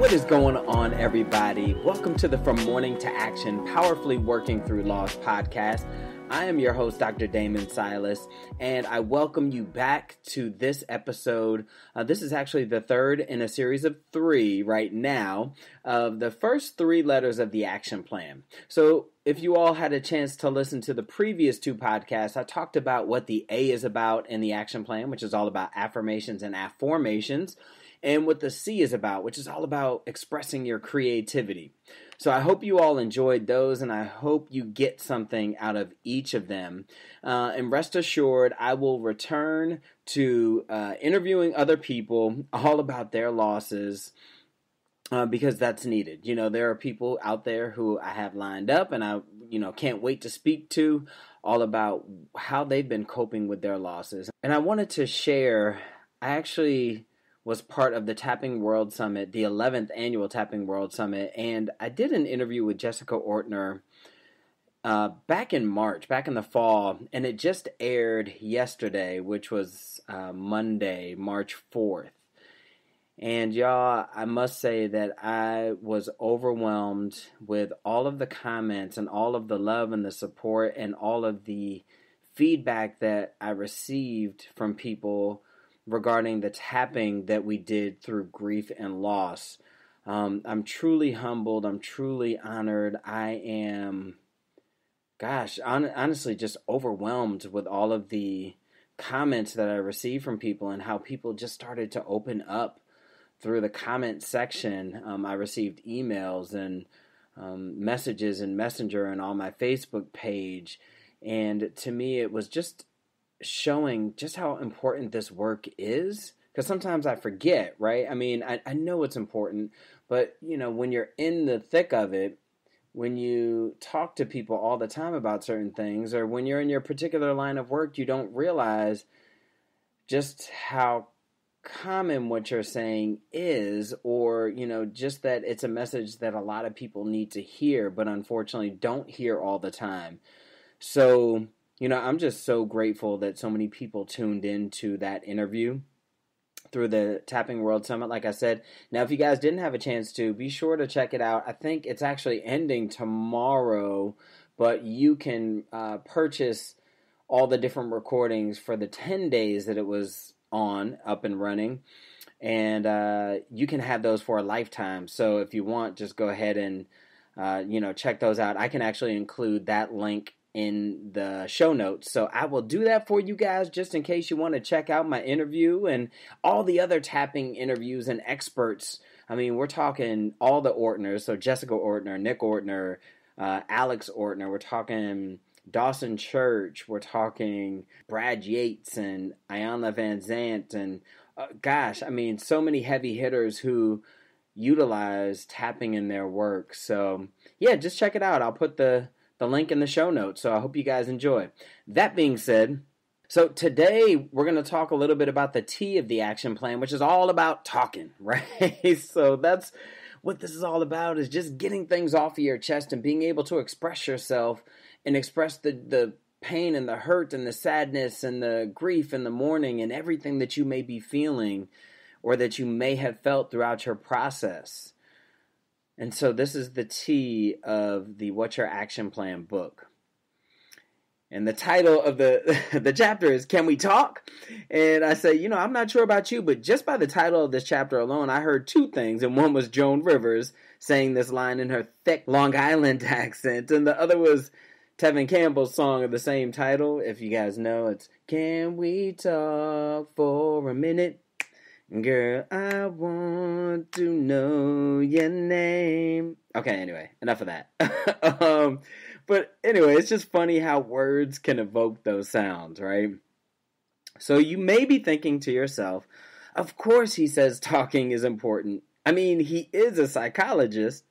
What is going on, everybody? Welcome to the From Mourning to Action, Powerfully Working Through Loss podcast. I am your host, Dr. Damon Silas, and I welcome you back to this episode. This is actually the third in a series of 3 right now of the first 3 letters of the action plan. So if you all had a chance to listen to the previous 2 podcasts, I talked about what the A is about in the action plan, which is all about affirmations and afformations, and what the C is about, which is all about expressing your creativity. So I hope you all enjoyed those, and I hope you get something out of each of them. And rest assured, I will return to interviewing other people all about their losses because that's needed. You know, there are people out there who I have lined up, and I, can't wait to speak to all about how they've been coping with their losses. And I wanted to share, I actually was part of the Tapping World Summit, the 11th annual Tapping World Summit, and I did an interview with Jessica Ortner back in March, back in the fall, and it just aired yesterday, which was Monday, March 4th. And y'all, I must say that I was overwhelmed with all of the comments and all of the love and the support and all of the feedback that I received from people regarding the tapping that we did through grief and loss. I'm truly humbled. I'm truly honored. I am, honestly just overwhelmed with all of the comments that I received from people and how people just started to open up through the comment section. I received emails and messages in Messenger and on my Facebook page. And to me, it was just showing just how important this work is, because sometimes I forget, right? I mean, I know it's important, but when you're in the thick of it, when you talk to people all the time about certain things, or when you're in your particular line of work, you don't realize just how common what you're saying is, or just that it's a message that a lot of people need to hear, but unfortunately don't hear all the time. So I'm just so grateful that so many people tuned into that interview through the Tapping World Summit, like I said. Now, if you guys didn't have a chance to, be sure to check it out. I think it's actually ending tomorrow, but you can purchase all the different recordings for the 10 days that it was up and running, and you can have those for a lifetime. So if you want, just go ahead and check those out. I can actually include that link in the show notes. So I will do that for you guys just in case you want to check out my interview and all the other tapping interviews and experts. I mean, we're talking all the Ortners. So Jessica Ortner, Nick Ortner, Alex Ortner. We're talking Dawson Church. We're talking Brad Yates and Ayanna Van Zant. And so many heavy hitters who utilize tapping in their work. So yeah, just check it out. I'll put the link in the show notes, so I hope you guys enjoy. That being said, so today we're going to talk a little bit about the T of the action plan, which is all about talking, right? So that's what this is all about, is just getting things off of your chest and being able to express yourself and express the pain and the hurt and the sadness and the grief and the mourning and everything that you may be feeling or that you may have felt throughout your process. And so this is the T of the What's Your Action Plan book. And the title of the chapter is Can We Talk? And I say, I'm not sure about you, but just by the title of this chapter alone, I heard 2 things. And one was Joan Rivers saying this line in her thick Long Island accent. And the other was Tevin Campbell's song of the same title. If you guys know, it's Can We Talk for a Minute? Girl, I want to know your name. Okay, anyway, enough of that. But anyway, it's just funny how words can evoke those sounds, right? So you may be thinking to yourself, of course he says talking is important. I mean, he is a psychologist.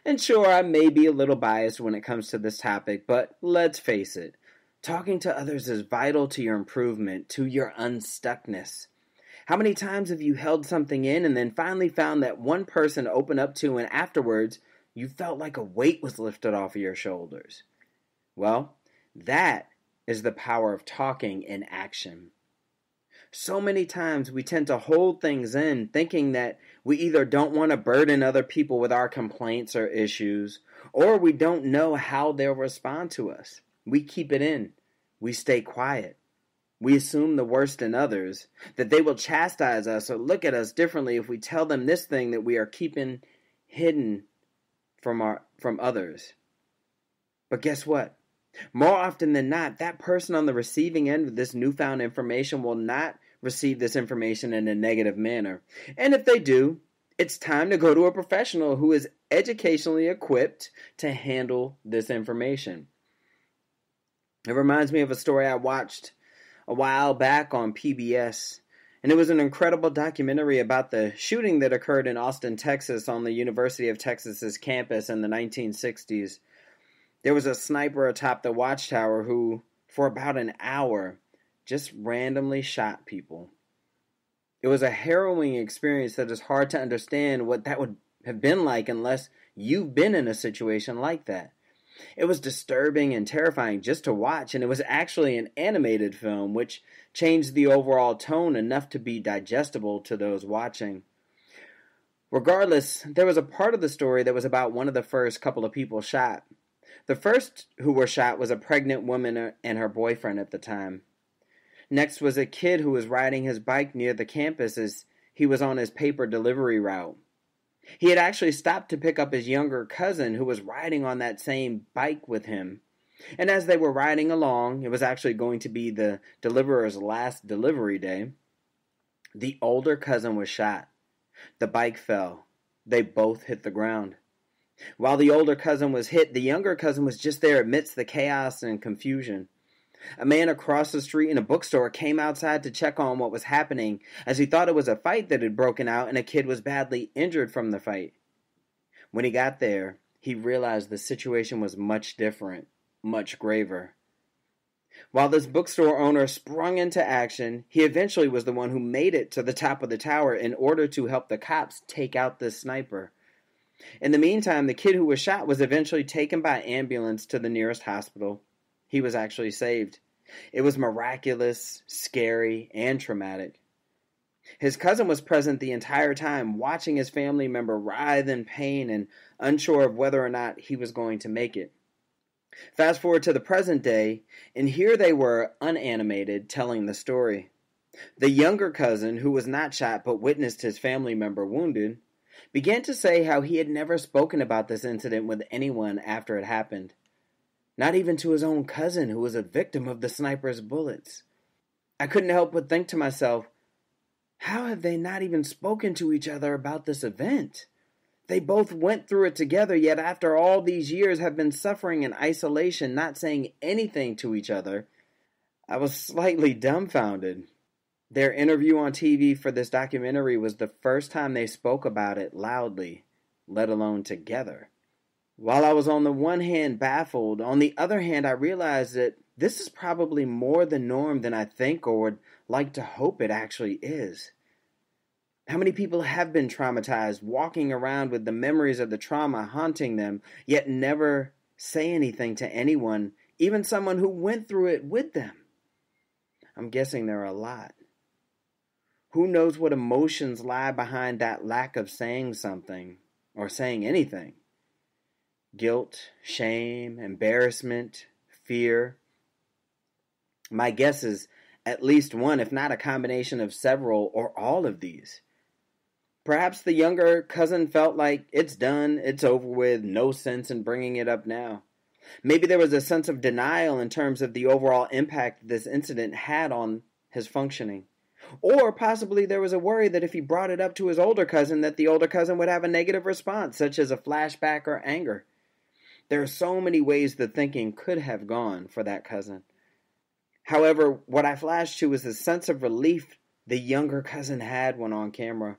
And sure, I may be a little biased when it comes to this topic, but let's face it. Talking to others is vital to your improvement, to your unstuckness. How many times have you held something in and then finally found that one person to open up to, and afterwards you felt like a weight was lifted off of your shoulders? Well, that is the power of talking in action. So many times we tend to hold things in, thinking that We either don't want to burden other people with our complaints or issues, or we don't know how they'll respond to us. We keep it in. We stay quiet. We assume the worst in others, that they will chastise us or look at us differently if we tell them this thing that we are keeping hidden from others. But guess what? More often than not, that person on the receiving end of this newfound information will not receive this information in a negative manner. And if they do, it's time to go to a professional who is educationally equipped to handle this information. It reminds me of a story I watched a while back on PBS, and it was an incredible documentary about the shooting that occurred in Austin, Texas on the University of Texas's campus in the 1960s. There was a sniper atop the watchtower who, for about an hour, just randomly shot people. It was a harrowing experience that is hard to understand what that would have been like unless you've been in a situation like that. It was disturbing and terrifying just to watch, and it was actually an animated film, which changed the overall tone enough to be digestible to those watching. Regardless, there was a part of the story that was about one of the first couple of people shot. The first who were shot was a pregnant woman and her boyfriend at the time. Next was a kid who was riding his bike near the campus as he was on his paper delivery route. He had actually stopped to pick up his younger cousin who was riding on that same bike with him. And as they were riding along, it was actually going to be the deliverer's last delivery day, the older cousin was shot. The bike fell. They both hit the ground. While the older cousin was hit, the younger cousin was just there amidst the chaos and confusion. A man across the street in a bookstore came outside to check on what was happening, as he thought it was a fight that had broken out and a kid was badly injured from the fight. When he got there, he realized the situation was much different, much graver. While this bookstore owner sprung into action, he eventually was the one who made it to the top of the tower in order to help the cops take out this sniper. In the meantime, the kid who was shot was eventually taken by ambulance to the nearest hospital. He was actually saved. It was miraculous, scary, and traumatic. His cousin was present the entire time, watching his family member writhe in pain and unsure of whether or not he was going to make it. Fast forward to the present day, and here they were, unanimated, telling the story. The younger cousin, who was not shot but witnessed his family member wounded, began to say how he had never spoken about this incident with anyone after it happened. Not even to his own cousin, who was a victim of the sniper's bullets. I couldn't help but think to myself, how have they not even spoken to each other about this event? They both went through it together, yet after all these years have been suffering in isolation, not saying anything to each other. I was slightly dumbfounded. Their interview on TV for this documentary was the first time they spoke about it loudly, let alone together. While I was on the one hand baffled, on the other hand I realized that this is probably more the norm than I think or would like to hope it actually is. How many people have been traumatized, walking around with the memories of the trauma haunting them, yet never say anything to anyone, even someone who went through it with them? I'm guessing there are a lot. Who knows what emotions lie behind that lack of saying something, or saying anything? Guilt, shame, embarrassment, fear. My guess is at least one, if not a combination of several or all of these. Perhaps the younger cousin felt like it's done, it's over with, no sense in bringing it up now. Maybe there was a sense of denial in terms of the overall impact this incident had on his functioning. Or possibly there was a worry that if he brought it up to his older cousin, that the older cousin would have a negative response, such as a flashback or anger. There are so many ways the thinking could have gone for that cousin. However, what I flashed to was the sense of relief the younger cousin had when on camera.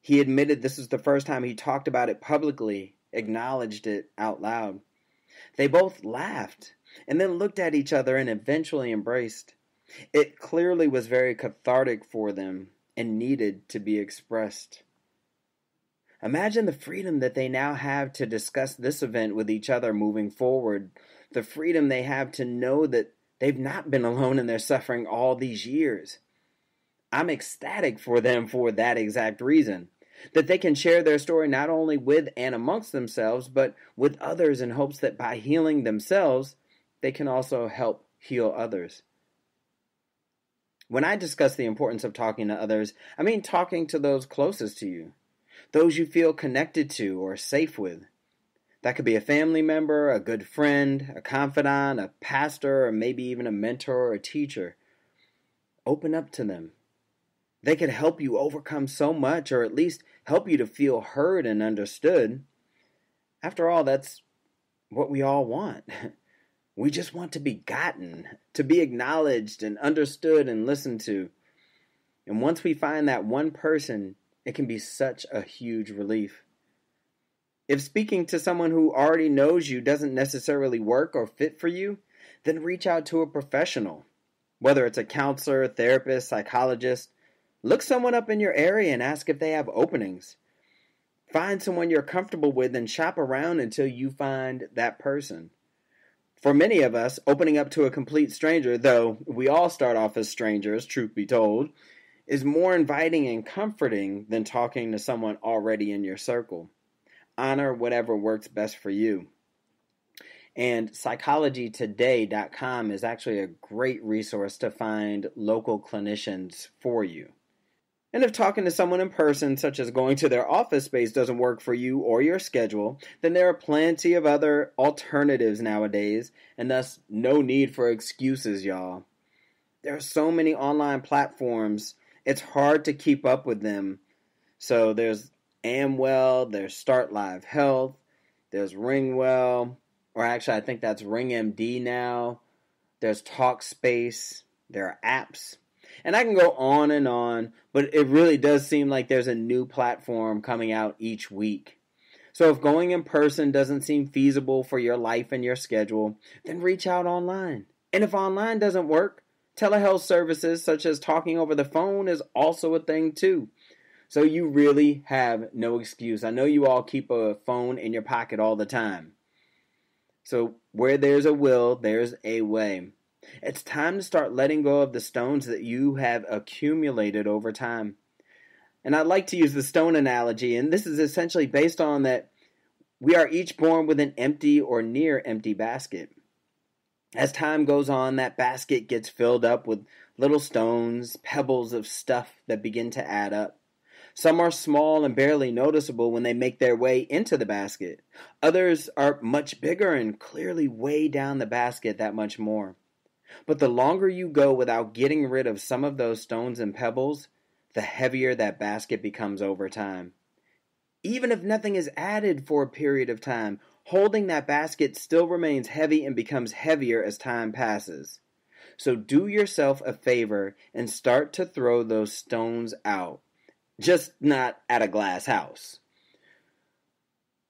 He admitted this was the first time he talked about it publicly, acknowledged it out loud. They both laughed, and then looked at each other and eventually embraced. It clearly was very cathartic for them and needed to be expressed. Imagine the freedom that they now have to discuss this event with each other moving forward, the freedom they have to know that they've not been alone in their suffering all these years. I'm ecstatic for them for that exact reason. that they can share their story not only with and amongst themselves, but with others in hopes that by healing themselves, they can also help heal others. When I discuss the importance of talking to others, I mean talking to those closest to you, those you feel connected to or safe with. That could be a family member, a good friend, a confidant, a pastor, or maybe even a mentor or a teacher. Open up to them. They could help you overcome so much, or at least help you to feel heard and understood. After all, that's what we all want. We just want to be gotten, to be acknowledged and understood and listened to. And once we find that one person, it can be such a huge relief. If speaking to someone who already knows you doesn't necessarily work or fit for you, then reach out to a professional. Whether it's a counselor, therapist, psychologist, look someone up in your area and ask if they have openings. Find someone you're comfortable with and shop around until you find that person. For many of us, opening up to a complete stranger, though we all start off as strangers, truth be told, is more inviting and comforting than talking to someone already in your circle. Honor whatever works best for you. And psychologytoday.com is actually a great resource to find local clinicians for you. And if talking to someone in person, such as going to their office space, doesn't work for you or your schedule, then there are plenty of other alternatives nowadays, and thus no need for excuses, y'all. There are so many online platforms, it's hard to keep up with them. So there's Amwell, there's Start Live Health, there's Ringwell, or actually I think that's RingMD now. There's Talkspace, there are apps. And I can go on, but it really does seem like there's a new platform coming out each week. So if going in person doesn't seem feasible for your life and your schedule, then reach out online. And if online doesn't work, telehealth services such as talking over the phone is also a thing too. So you really have no excuse. I know you all keep a phone in your pocket all the time. So where there's a will, there's a way. It's time to start letting go of the stones that you have accumulated over time. And I'd like to use the stone analogy, and this is essentially based on that we are each born with an empty or near empty basket. As time goes on, that basket gets filled up with little stones, pebbles of stuff that begin to add up. Some are small and barely noticeable when they make their way into the basket. Others are much bigger and clearly weigh down the basket that much more. But the longer you go without getting rid of some of those stones and pebbles, the heavier that basket becomes over time. Even if nothing is added for a period of time, holding that basket still remains heavy and becomes heavier as time passes. So do yourself a favor and start to throw those stones out. Just not at a glass house.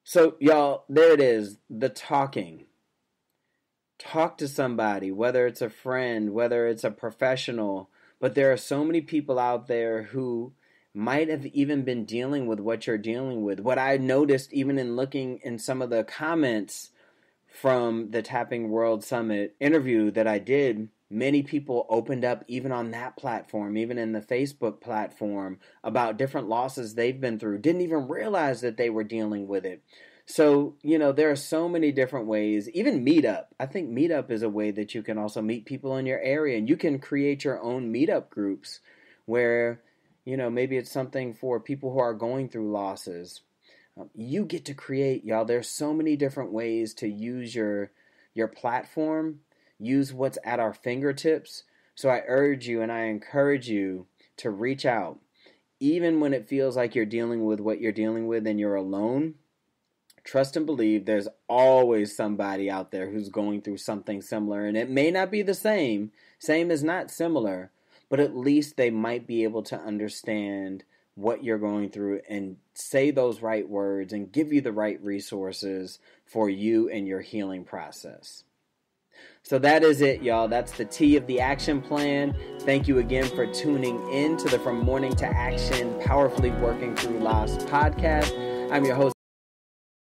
So, y'all, there it is, the talking. Talk to somebody, whether it's a friend, whether it's a professional, but there are so many people out there who might have even been dealing with what you're dealing with. What I noticed even in looking in some of the comments from the Tapping World Summit interview that I did, many people opened up even on that platform, even in the Facebook platform, about different losses they've been through. Didn't even realize that they were dealing with it. So, there are so many different ways. Even Meetup. I think Meetup is a way that you can also meet people in your area. And you can create your own Meetup groups where, maybe it's something for people who are going through losses. You get to create, y'all. There's so many different ways to use your platform. Use what's at our fingertips. So I urge you and I encourage you to reach out. Even when it feels like you're dealing with what you're dealing with and you're alone, trust and believe there's always somebody out there who's going through something similar. And it may not be the same. Same is not similar. But at least they might be able to understand what you're going through and say those right words and give you the right resources for you and your healing process. So that is it, y'all. That's the T of the action plan. Thank you again for tuning in to the From Mourning to Action, Powerfully Working Through Loss podcast. I'm your host,